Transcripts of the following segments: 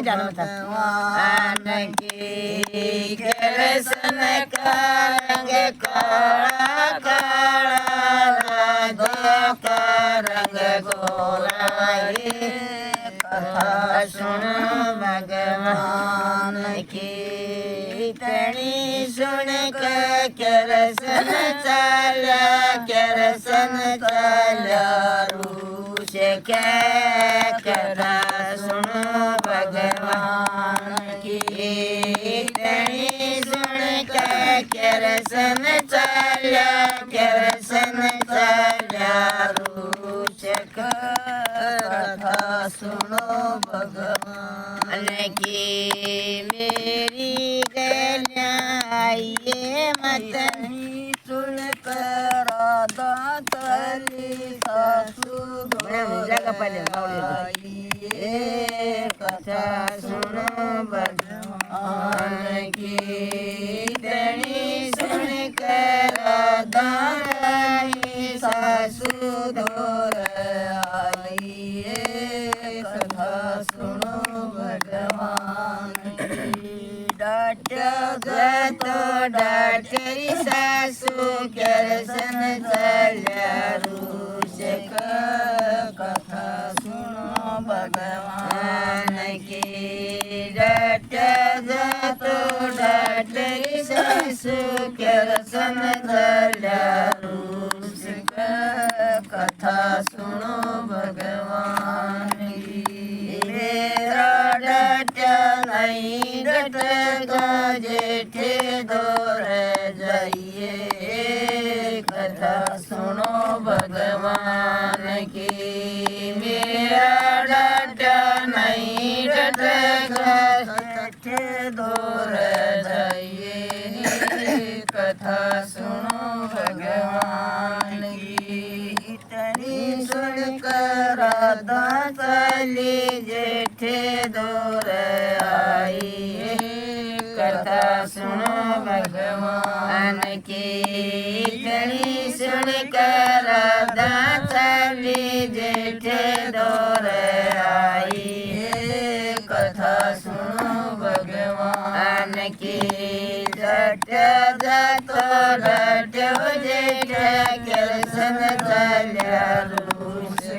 भगवान की कृष्ण का रंग काला काला राधा का रंग गोरा ये कथा सुन भगवान की तनी सुन के कृष्ण चला कृष्ण चला रूस के कथा सुन भगवान की तनी सुन के कृष्ण चला कृष्ण चला रूस के कथा सुनो भगवान की मेरी गलियां आइए मतनी सुन कर राधा तली सासू आइए कथा सुनो भगवान की तनी सुन कर राधा तली सासू धोर आइए कथा सुनो भगवान की डांट तो डांटरी सासू कृष्ण चला रूस कथा सुनो भगवान की डांट तो डांटरी सासू कृष्ण चला रूस कथा सुनो भगवान की मेरा डट नहीं डटेगा जेठे दूर जाइए कथा सुनो भगवान की मेरा डट नहीं डटेगा जेठे दूर जाइए कथा सुनो भगवान की इतनी सुनकर राधा चली जेठे दूर आई कथा सुनो भगवान की इतनी सुनकर राधा चली जेठे दूर आई कथा सुनो भगवान की डट तो डट जेठ कृष्ण चला रूस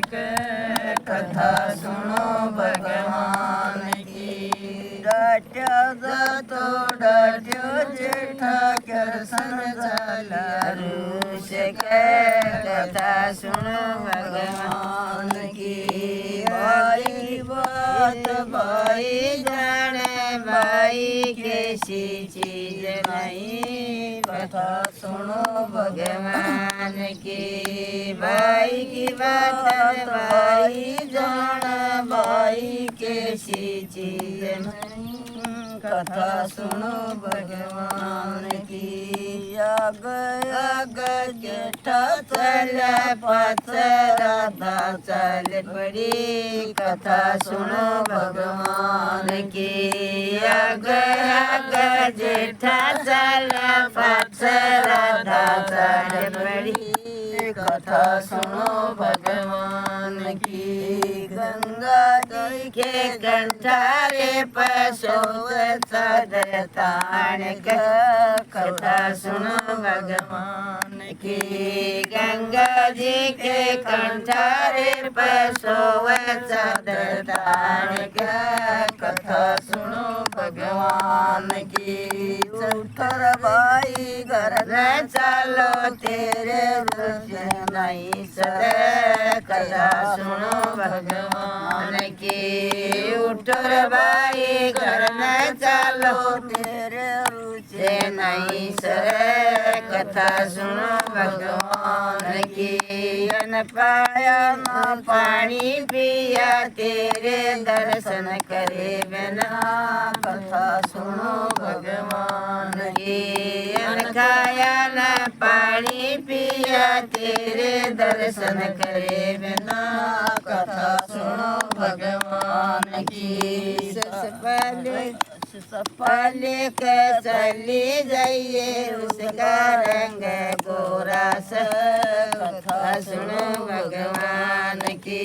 कथा सुनो भगवान की डट तो डट जेठ कृष्ण चला रूस कथा सुनो भगवान की भाई बात भाई जाने भाई कैसी चीज नहीं कथा सुनो भगवान की भाई की बात भाई जाने भाई कैसी चीज नहीं कथा सुनो भगवान की आग आग जेठा चला पाछ राधा चल पड़ी कथा सुनो भगवान की आग आग जेठा चला पाछ राधा चल पड़ी कथा सुनो भगवान की गंगा जी के कंठारे पशु ताण कथा सुनो भगवान की गंगा जी के कंठारे पशु ताण कथा सुनो भगवान की उठर भाई घर न चलो तेरे रुच नहीं सर कथा सुनो भगवान की उठर भाई घर न चलो तेरे रुच नहीं सर कथा सुनो भगवान की न पाया न पानी पिया तेरे दर्शन करे बिना कथा सुनो भगवान की न खाया न पानी पिया तेरे दर्शन करे बिना कथा सुनो भगवान की सपले के चली जाइए उसका रंग गोरा सा कथा सुनो भगवान की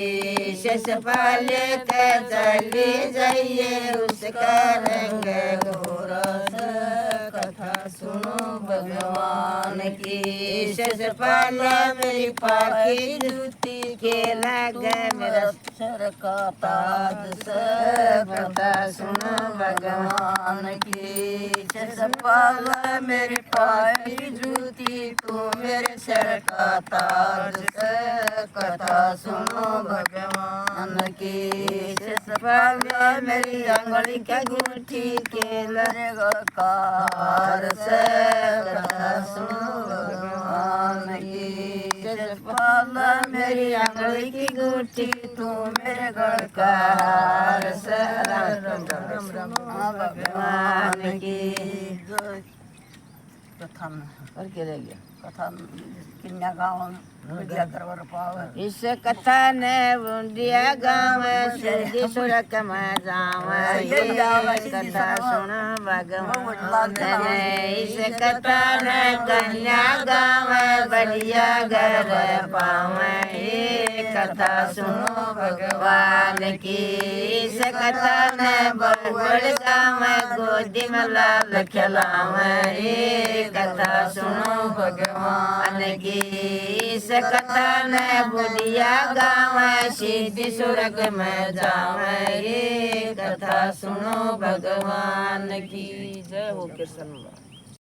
शशपाल के चली जाइए उसका रंग गोरस कथा सुनो भगवान की शशपाल मेरी पाखी जूती के लगे मेरा सर का ताज से कथा सुनो भगवान की शशपाल मेरी पाखी जूती तू मेरे सर का ताज से कथा सुनो भगवान की शशपाल मेरी अंगुली का गुठी के लरकार से कथा सुनो भगवान की शशपाल मेरी अंगुली की गुठी तू मेरे गढ़कार से भगवान की कथा और क्या रह गया कथा किन्या गाँव इस कथा ने बुंदिया गाँव सुरक में जाव कथा सुन भगवान इस कथा ने कन्या गाँव बढ़िया घर पाव कथा सुनो भगवान की इस कथा ने बड़ गाँव गोदी में लाल खिलाव कथा सुनो भगवान की इस कथा ने बुढ़िया गाँव सीधी सुरग में जाव कथा सुनो भगवान की जय हो कृष्ण।